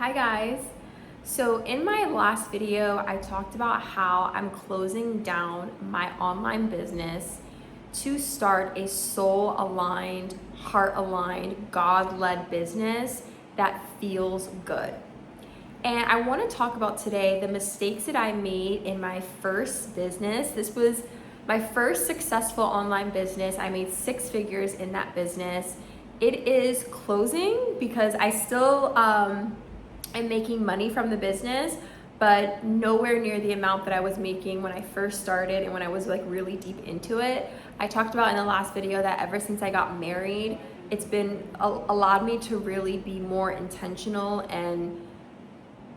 Hi guys. So in my last video, I talked about how I'm closing down my online business to start a soul-aligned, heart-aligned, God-led business that feels good. And I want to talk about today the mistakes that I made in my first business. This was my first successful online business. I made 6 figures in that business. It is closing because I still am making money from the business, but nowhere near the amount that I was making when I first started and when I was like really deep into it. I talked about in the last video that ever since I got married, it's been allowed me to really be more intentional and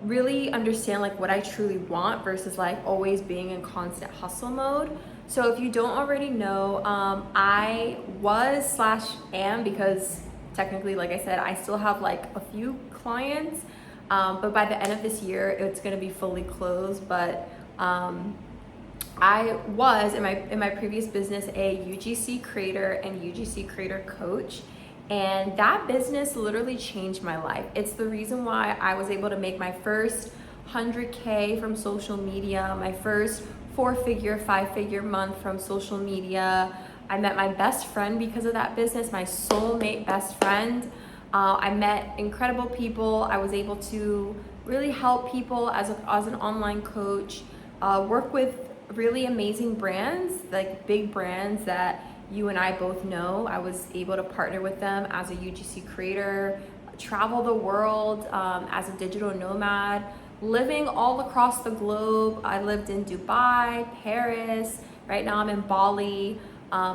really understand like what I truly want versus like always being in constant hustle mode. So if you don't already know, I was / am, because technically, like I said, I still have like a few clients, but by the end of this year, it's gonna be fully closed. But I was in my previous business a UGC creator and UGC creator coach. And that business literally changed my life. It's the reason why I was able to make my first 100K from social media, my first 4-figure, 5-figure month from social media. I met my best friend because of that business, my soulmate best friend. I met incredible people. I was able to really help people as an online coach, work with really amazing brands, like big brands that you and I both know. I was able to partner with them as a UGC creator, travel the world as a digital nomad, living all across the globe. I lived in Dubai, Paris. Right now I'm in Bali,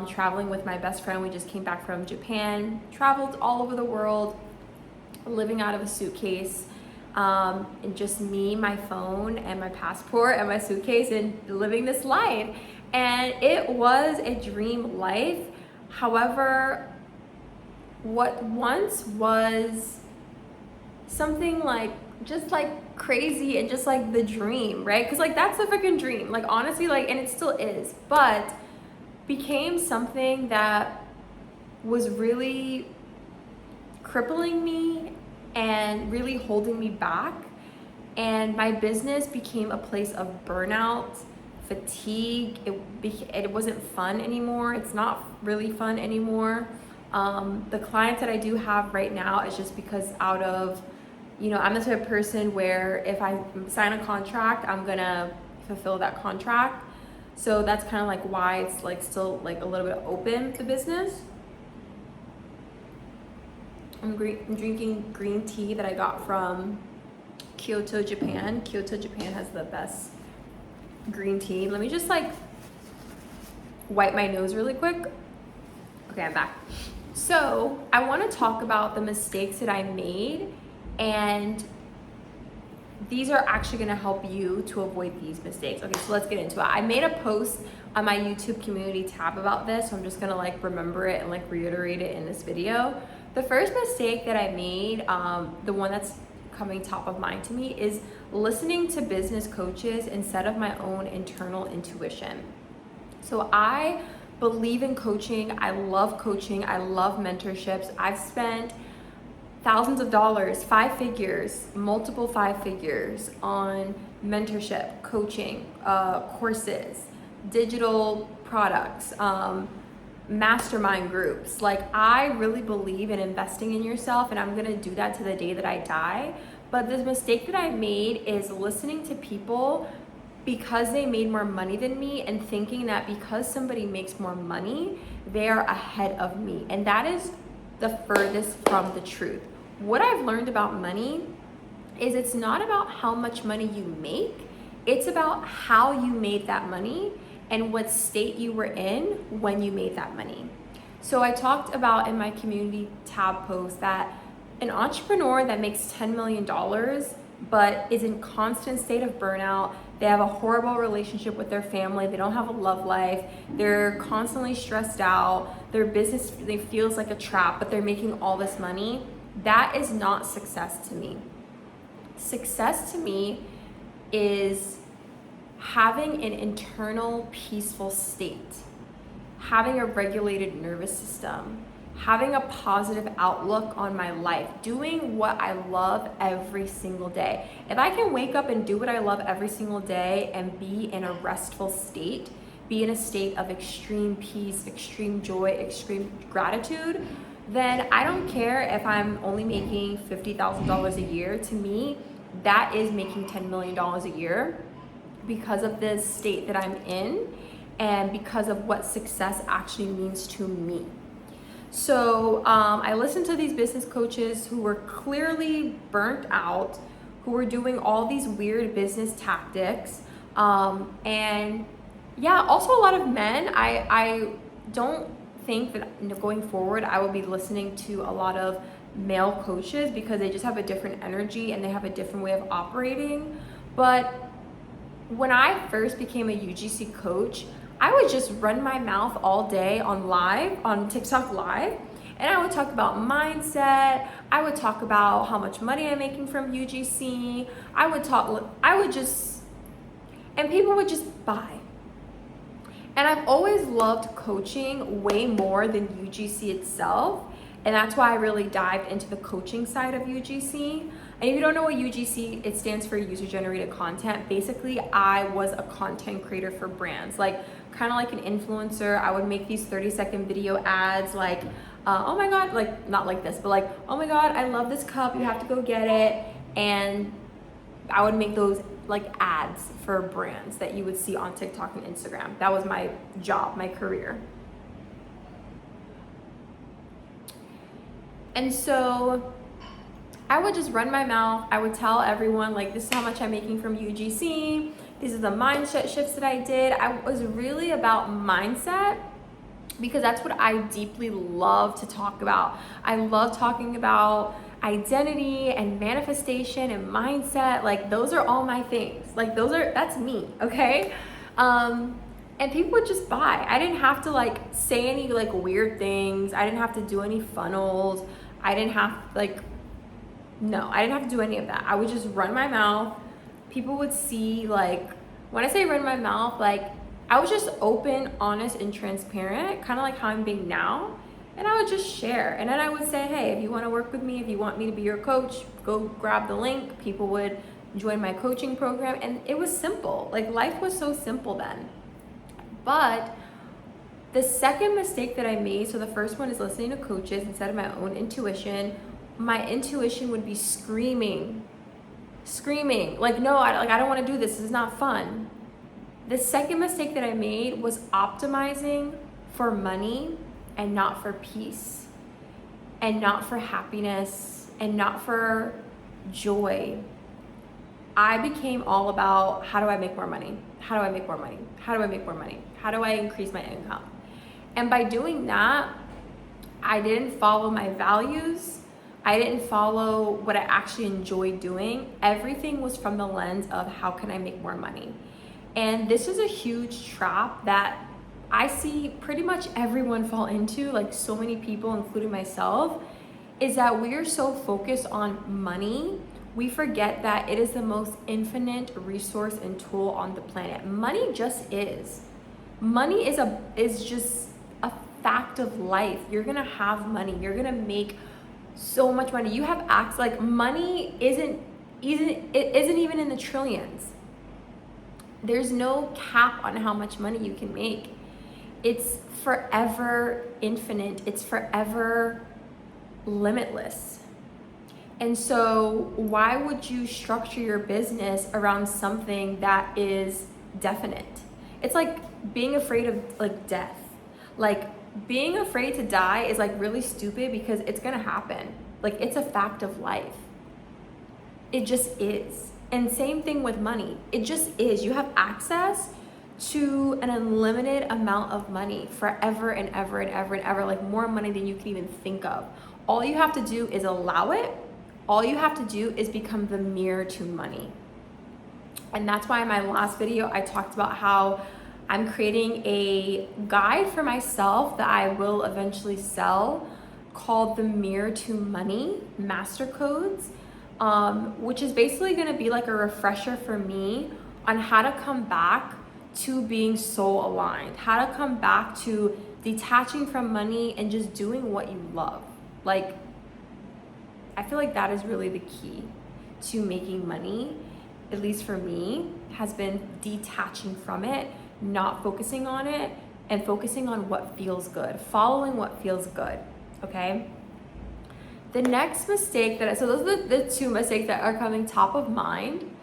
traveling with my best friend. We just came back from Japan, traveled all over the world, living out of a suitcase, and just me, my phone, and my passport, and my suitcase, and living this life. And it was a dream life. However, what once was something like just like crazy and just like the dream, right? Because like that's the freaking dream, like honestly, like, and it still is, but became something that was really crippling me and really holding me back. And my business became a place of burnout, fatigue. It wasn't fun anymore. It's not really fun anymore. The clients that I do have right now is just because out of, I'm the type of person where if I sign a contract, I'm gonna fulfill that contract. So that's kind of like why it's like still like a little bit open, the business. I'm drinking green tea that I got from Kyoto, Japan. Kyoto, Japan has the best green tea. Let me just like wipe my nose really quick. Okay, I'm back. So I want to talk about the mistakes that I made, and these are actually going to help you to avoid these mistakes. Okay, so let's get into it. I made a post on my YouTube community tab about this, so I'm just going to like remember it and like reiterate it in this video. The first mistake that I made, the one that's coming top of mind to me, is listening to business coaches instead of my own internal intuition. So I believe in coaching. I love coaching. I love mentorships. I've spent thousands of dollars, 5 figures, multiple 5 figures on mentorship, coaching, courses, digital products, mastermind groups. Like, I really believe in investing in yourself, and I'm gonna do that to the day that I die. But the mistake that I made is listening to people because they made more money than me and thinking that because somebody makes more money, they are ahead of me. And that is the furthest from the truth. What I've learned about money is it's not about how much money you make, it's about how you made that money and what state you were in when you made that money. So I talked about in my community tab post that an entrepreneur that makes $10 million but is in constant state of burnout, they have a horrible relationship with their family, they don't have a love life, they're constantly stressed out, their business feels like a trap, but they're making all this money, that is not success to me. Success to me is having an internal peaceful state, having a regulated nervous system, having a positive outlook on my life, doing what I love every single day. If I can wake up and do what I love every single day and be in a restful state, be in a state of extreme peace, extreme joy, extreme gratitude, then I don't care if I'm only making $50,000 a year. To me, that is making $10 million a year because of this state that I'm in and because of what success actually means to me. So I listened to these business coaches who were clearly burnt out, who were doing all these weird business tactics. And yeah, also a lot of men. I don't think that going forward I will be listening to a lot of male coaches because they just have a different energy and they have a different way of operating. But when I first became a UGC coach, I would just run my mouth all day on TikTok live, and I would talk about mindset. I would talk about how much money I'm making from UGC. And people would just buy. And I've always loved coaching way more than UGC itself. And that's why I really dived into the coaching side of UGC. And if you don't know what UGC, it stands for user generated content. Basically, I was a content creator for brands, like kind of like an influencer. I would make these 30-second video ads like, oh my God, like not like this, but like, oh my God, I love this cup, you have to go get it. And I would make those like ads for brands that you would see on TikTok and Instagram. That was my job, my career. And so I would just run my mouth. I would tell everyone like, this is how much I'm making from UGC. These are the mindset shifts that I did. I was really about mindset because that's what I deeply love to talk about. I love talking about identity and manifestation and mindset. Like those are all my things. Like that's me, okay? And people would just buy. I didn't have to like say any like weird things. I didn't have to do any funnels. I didn't have I didn't have to do any of that. I would just run my mouth. People would see, like, when I say run my mouth, like I was just open, honest, and transparent, kind of like how I'm being now. And I would just share. And then I would say, hey, if you want to work with me, if you want me to be your coach, go grab the link. People would join my coaching program. And it was simple. Like life was so simple then. But the second mistake that I made, so the first one is listening to coaches instead of my own intuition. My intuition would be screaming, like, no, I don't want to do this. This is not fun. The second mistake that I made was optimizing for money and not for peace and not for happiness and not for joy. I became all about, how do I make more money? How do I make more money? How do I make more money? How do I increase my income? And by doing that, I didn't follow my values. I didn't follow what I actually enjoyed doing. Everything was from the lens of how can I make more money? And this is a huge trap that I see pretty much everyone fall into, like so many people, including myself, is that we are so focused on money, we forget that it is the most infinite resource and tool on the planet. Money just is. Money is just a fact of life. You're gonna have money. You're gonna make so much money. You have access. Like money isn't even in the trillions. There's no cap on how much money you can make. It's forever infinite. It's forever limitless. And so why would you structure your business around something that is definite? It's like being afraid of like death. Like being afraid to die is like really stupid because it's gonna happen. Like it's a fact of life. It just is. And same thing with money. It just is. You have access to an unlimited amount of money forever and ever and ever and ever, like more money than you can even think of. All you have to do is allow it. All you have to do is become the mirror to money. And that's why in my last video, I talked about how I'm creating a guide for myself that I will eventually sell called the Mirror to Money Master Codes, which is basically gonna be like a refresher for me on how to come back to being soul aligned, how to come back to detaching from money and just doing what you love. Like, I feel like that is really the key to making money, at least for me, has been detaching from it, not focusing on it, and focusing on what feels good, following what feels good, okay? The next mistake so those are the two mistakes that are coming top of mind.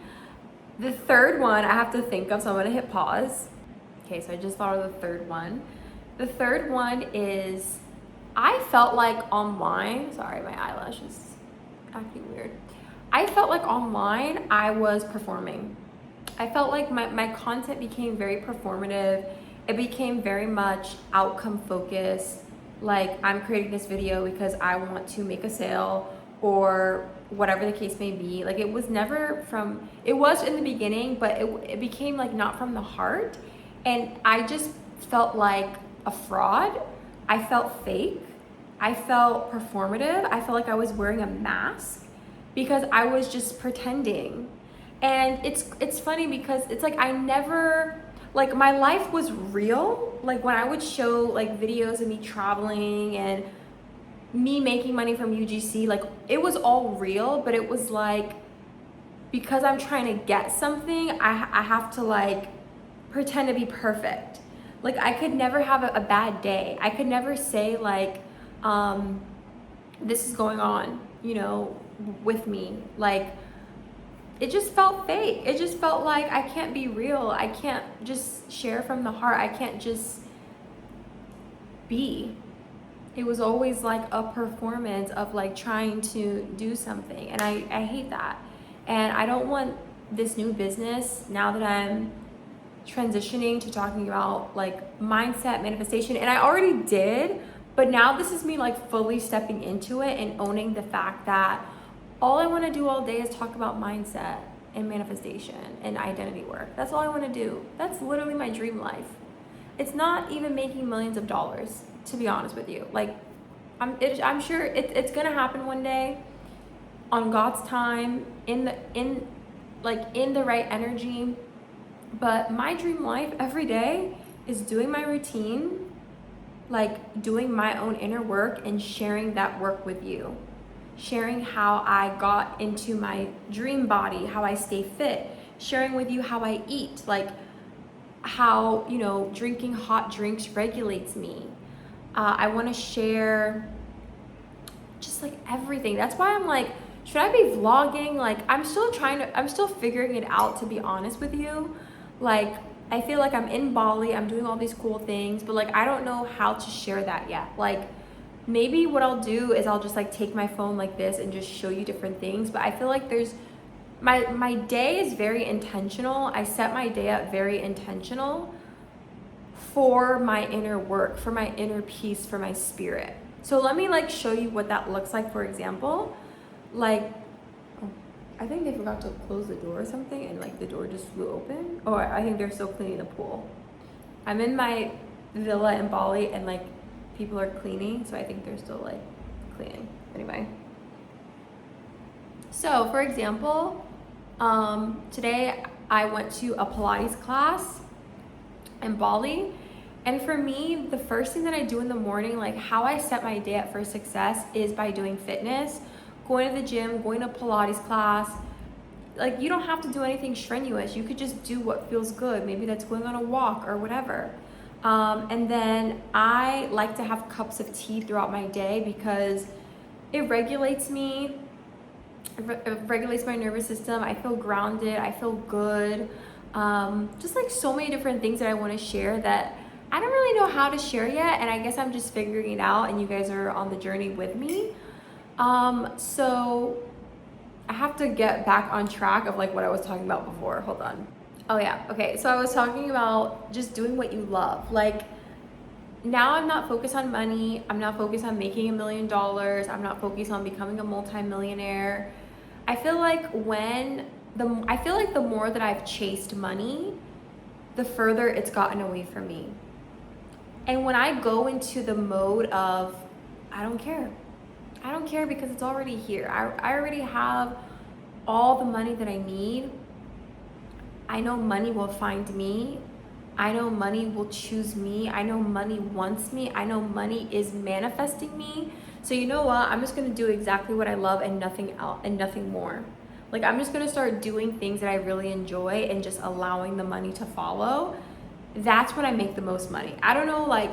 The third one I have to think of, so I'm gonna hit pause. Okay, so I just thought of the third one. The third one is, I felt like online, sorry, my eyelash is acting weird. I felt like online I was performing. I felt like my content became very performative. It became very much outcome focused. Like, I'm creating this video because I want to make a sale or whatever the case may be. Like, it was never from, it was in the beginning, but it became like not from the heart. And I just felt like a fraud. I felt fake. I felt performative. I felt like I was wearing a mask because I was just pretending. And it's funny because it's like I never, like, my life was real. Like, when I would show like videos of me traveling and me making money from UGC, like, it was all real, but it was like, because I'm trying to get something, I have to like pretend to be perfect. Like, I could never have a bad day. I could never say like, this is going on, you know, with me. Like, it just felt fake. It just felt like I can't be real. I can't just share from the heart. I can't just be. It was always like a performance of like trying to do something. And I hate that. And I don't want this new business, now that I'm transitioning to talking about like mindset, manifestation, and I already did, but now this is me like fully stepping into it and owning the fact that all I want to do all day is talk about mindset and manifestation and identity work. That's all I want to do. That's literally my dream life. It's not even making millions of dollars, to be honest with you. Like, I'm sure it's gonna happen one day, on God's time, in the right energy. But my dream life every day is doing my routine, like doing my own inner work and sharing that work with you. Sharing how I got into my dream body, how I stay fit, sharing with you how I eat, like how, you know, drinking hot drinks regulates me. I want to share just like everything. That's why I'm like, should I be vlogging? Like, I'm still figuring it out, to be honest with you. Like, I feel like I'm in Bali, I'm doing all these cool things, but like, I don't know how to share that yet. Like, maybe what I'll do is I'll just like take my phone like this and just show you different things. But I feel like my day is very intentional. I set my day up very intentional for my inner work, for my inner peace, for my spirit. So let me like show you what that looks like. For example, like, I think they forgot to close the door or something, and like the door just flew open. Oh, I think they're still cleaning the pool. I'm in my villa in Bali, and like people are cleaning, so I think they're still like cleaning. Anyway, so for example, today I went to a Pilates class in Bali. And for me, the first thing that I do in the morning, like how I set my day up for success, is by doing fitness, going to the gym, going to Pilates class. Like, you don't have to do anything strenuous. You could just do what feels good. Maybe that's going on a walk or whatever. And then I like to have cups of tea throughout my day because it regulates me. It regulates my nervous system. I feel grounded. I feel good. Just like so many different things that I want to share that I don't really know how to share yet, and I guess I'm just figuring it out, and you guys are on the journey with me. So I have to get back on track of like what I was talking about before. Hold on. Oh yeah, okay. So I was talking about just doing what you love. Like, now I'm not focused on money. I'm not focused on making $1 million. I'm not focused on becoming a multimillionaire. I feel like the more that I've chased money, the further it's gotten away from me. And when I go into the mode of, I don't care because it's already here. I already have all the money that I need. I know money will find me. I know money will choose me. I know money wants me. I know money is manifesting me. So you know what? I'm just gonna do exactly what I love and nothing else and nothing more. Like, I'm just gonna start doing things that I really enjoy and just allowing the money to follow. That's when I make the most money. I don't know like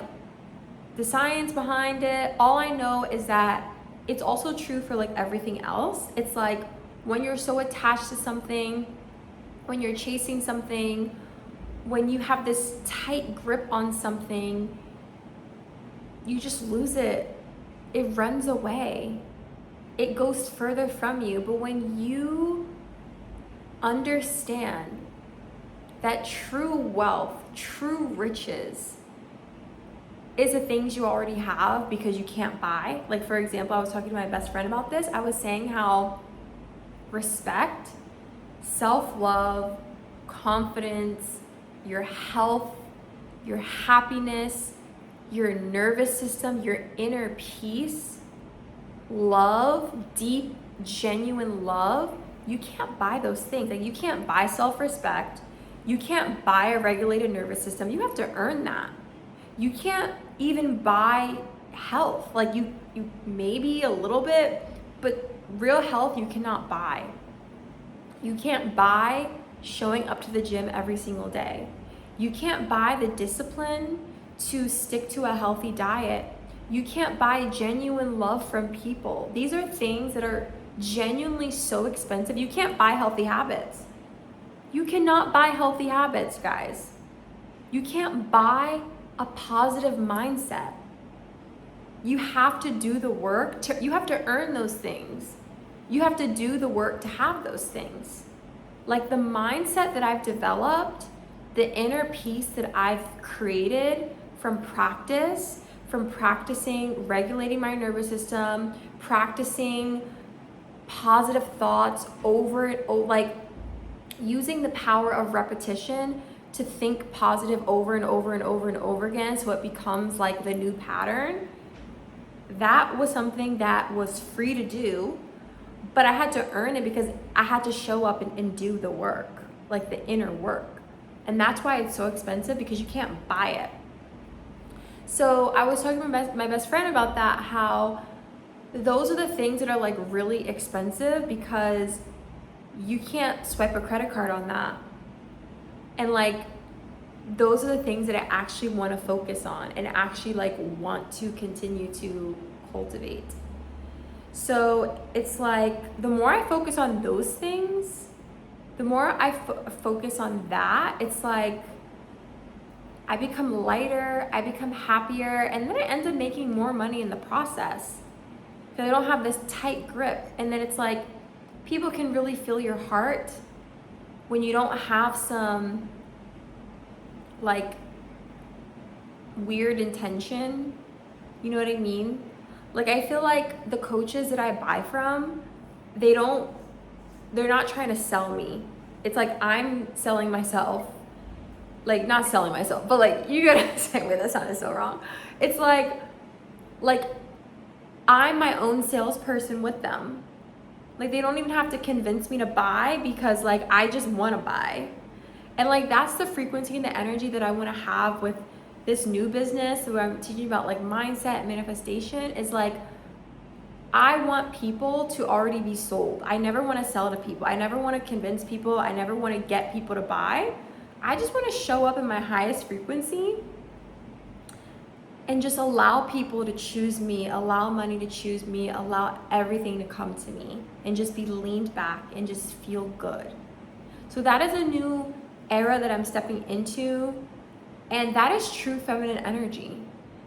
the science behind it. All I know is that it's also true for like everything else. It's like when you're so attached to something, when you're chasing something, when you have this tight grip on something, you just lose it. It runs away. It goes further from you. But when you understand that true wealth, true riches is the things you already have because you can't buy. Like, for example, I was talking to my best friend about this. I was saying how respect, self-love, confidence, your health, your happiness, your nervous system, your inner peace, love, deep, genuine love, you can't buy those things. Like, you can't buy self-respect. You can't buy a regulated nervous system. You have to earn that. You can't even buy health. Like, you maybe a little bit, but real health you cannot buy. You can't buy showing up to the gym every single day. You can't buy the discipline to stick to a healthy diet. You can't buy genuine love from people. These are things that are genuinely so expensive. You can't buy healthy habits. You cannot buy healthy habits, guys. You can't buy a positive mindset. You have to do the work. You have to earn those things. You have to do the work to have those things. Like, the mindset that I've developed, the inner peace that I've created from practice, from practicing regulating my nervous system, practicing positive thoughts over it, like using the power of repetition to think positive over and over and over and over again so it becomes like the new pattern. That was something that was free to do, but I had to earn it because I had to show up and do the work, like the inner work. And that's why it's so expensive, because you can't buy it. So I was talking to my best friend about that, how those are the things that are like really expensive because you can't swipe a credit card on that. And like, those are the things that I actually want to focus on and actually like want to continue to cultivate. So it's like, the more I focus on those things, the more I focus on that, it's like I become lighter, I become happier, and then I end up making more money in the process because I don't have this tight grip. And then it's like, people can really feel your heart when you don't have some like weird intention. You know what I mean? Like, I feel like the coaches that I buy from, they're not trying to sell me. It's like I'm selling myself. Like, not selling myself, but like, you gotta understand, wait, that sounded so wrong. It's like I'm my own salesperson with them. Like, they don't even have to convince me to buy because like, I just wanna buy. And like, that's the frequency and the energy that I wanna have with this new business where I'm teaching about like mindset, manifestation, is like, I want people to already be sold. I never wanna sell to people. I never wanna convince people. I never wanna get people to buy. I just wanna show up in my highest frequency and just allow people to choose me, allow money to choose me, allow everything to come to me, and just be leaned back and just feel good. So that is a new era that I'm stepping into, and that is true feminine energy.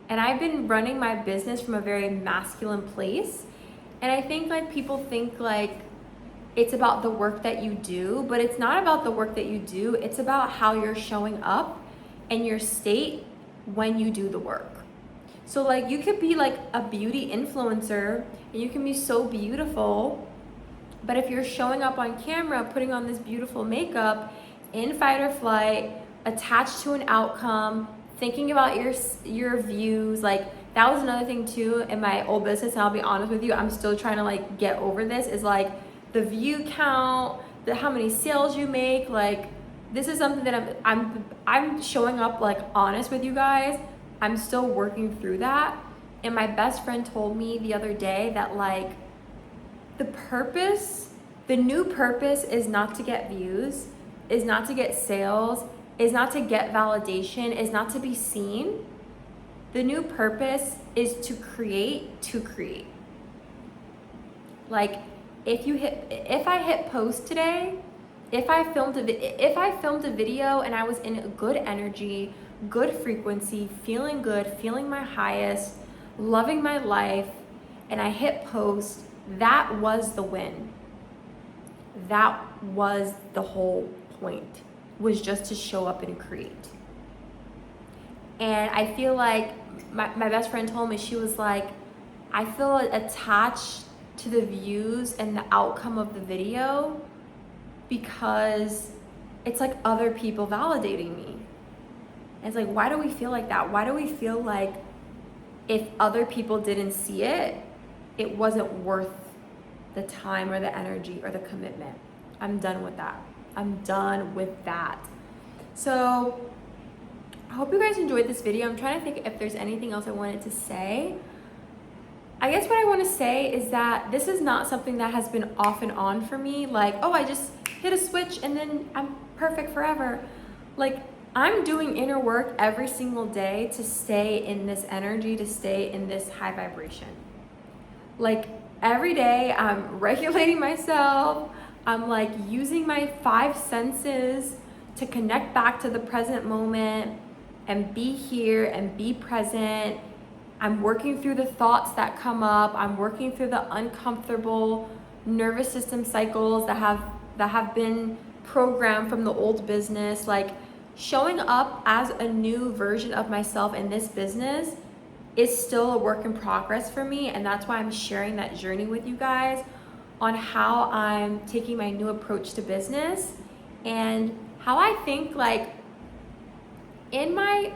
And I've been running my business from a very masculine place, and I think like people think like it's about the work that you do, but it's not about the work that you do. It's about how you're showing up and your state when you do the work. So like, you could be like a beauty influencer and you can be so beautiful, but if you're showing up on camera, putting on this beautiful makeup, in fight or flight, attached to an outcome, thinking about your views, like, that was another thing too in my old business, and I'll be honest with you, I'm still trying to like get over this, is like the view count, how many sales you make. Like, this is something that I'm showing up like honest with you guys. I'm still working through that. And my best friend told me the other day that like the new purpose is not to get views, is not to get sales, is not to get validation, is not to be seen. The new purpose is to create. Like if I hit post today, if I filmed a video and I was in a good energy, good frequency, feeling good, feeling my highest, loving my life, and I hit post, that was the win. That was the whole point, was just to show up and create. And I feel like my best friend told me, she was like, I feel attached to the views and the outcome of the video because it's like other people validating me. And it's like, why do we feel like that? Why do we feel like if other people didn't see it, it wasn't worth the time or the energy or the commitment? I'm done with that. I'm done with that. So I hope you guys enjoyed this video. I'm trying to think if there's anything else I wanted to say. I guess what I want to say is that this is not something that has been off and on for me. Like, oh, I just hit a switch and then I'm perfect forever. Like, I'm doing inner work every single day to stay in this energy, to stay in this high vibration. Like, every day I'm regulating myself. I'm like using my 5 senses to connect back to the present moment and be here and be present. I'm working through the thoughts that come up. I'm working through the uncomfortable nervous system cycles that have been programmed from the old business. Like, showing up as a new version of myself in this business is still a work in progress for me, and that's why I'm sharing that journey with you guys on how I'm taking my new approach to business and how I think, like, in my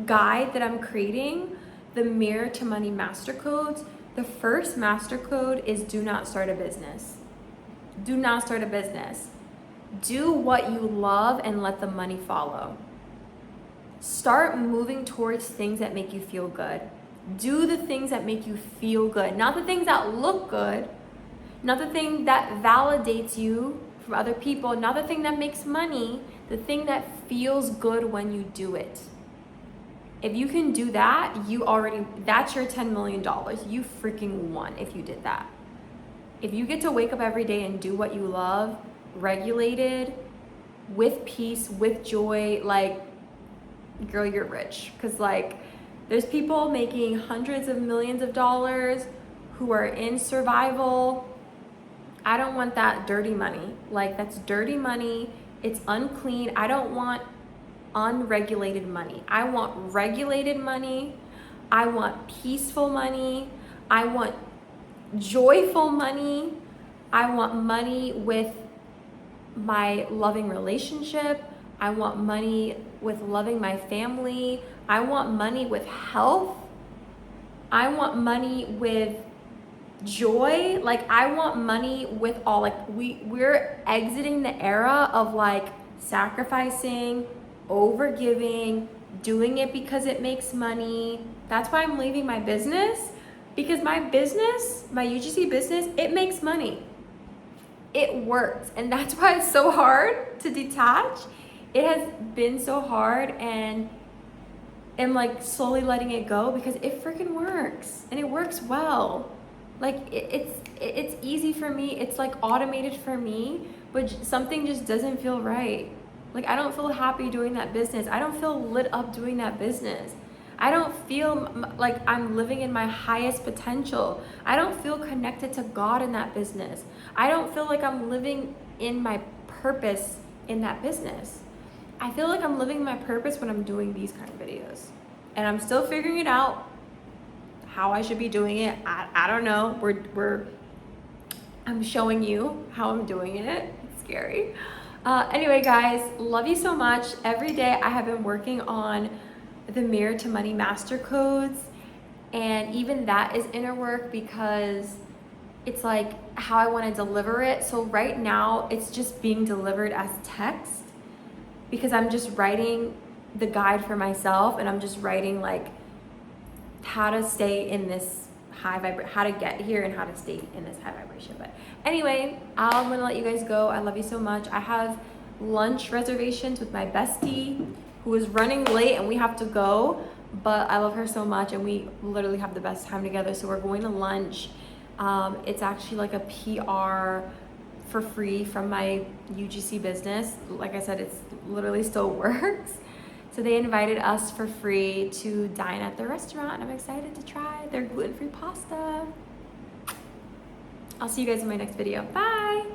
guide that I'm creating, the Mirror to Money Master Codes, the first master code is do not start a business. Do not start a business. Do what you love and let the money follow. Start moving towards things that make you feel good. Do the things that make you feel good, not the things that look good, not the thing that validates you from other people, not the thing that makes money, the thing that feels good when you do it. If you can do that, that's your $10 million. You freaking won if you did that. If you get to wake up every day and do what you love, regulated, with peace, with joy, like, girl, you're rich. Because, like, there's people making hundreds of millions of dollars who are in survival. I don't want that dirty money. Like, that's dirty money. It's unclean. I don't want unregulated money. I want regulated money. I want peaceful money. I want joyful money. I want money with my loving relationship. I want money with loving my family. I want money with health. I want money with joy. Like, I want money with all, like, we're exiting the era of like sacrificing, overgiving, doing it because it makes money. That's why I'm leaving my business, because my UGC business, it makes money. It works. And that's why it's so hard to detach. It has been so hard, and I'm like slowly letting it go because it freaking works, and it works well. Like, it's easy for me. It's like automated for me, but something just doesn't feel right. Like, I don't feel happy doing that business. I don't feel lit up doing that business. I don't feel like I'm living in my highest potential. I don't feel connected to God in that business. I don't feel like I'm living in my purpose in that business. I feel like I'm living my purpose when I'm doing these kind of videos. And I'm still figuring it out, how I should be doing it. I don't know. I'm showing you how I'm doing it. It's scary. Anyway, guys, love you so much. Every day I have been working on the Mirror to Money Master Codes, and even that is inner work because it's like how I want to deliver it. So right now it's just being delivered as text, because I'm just writing the guide for myself, and I'm just writing like how to stay in this high vibration, how to get here and how to stay in this high vibration. But anyway, I'm gonna let you guys go. I love you so much. I have lunch reservations with my bestie who is running late and we have to go, but I love her so much and we literally have the best time together. So we're going to lunch. It's actually like a PR for free from my UGC business. Like I said, it's literally still works. So they invited us for free to dine at their restaurant. I'm excited to try their gluten-free pasta. I'll see you guys in my next video. Bye.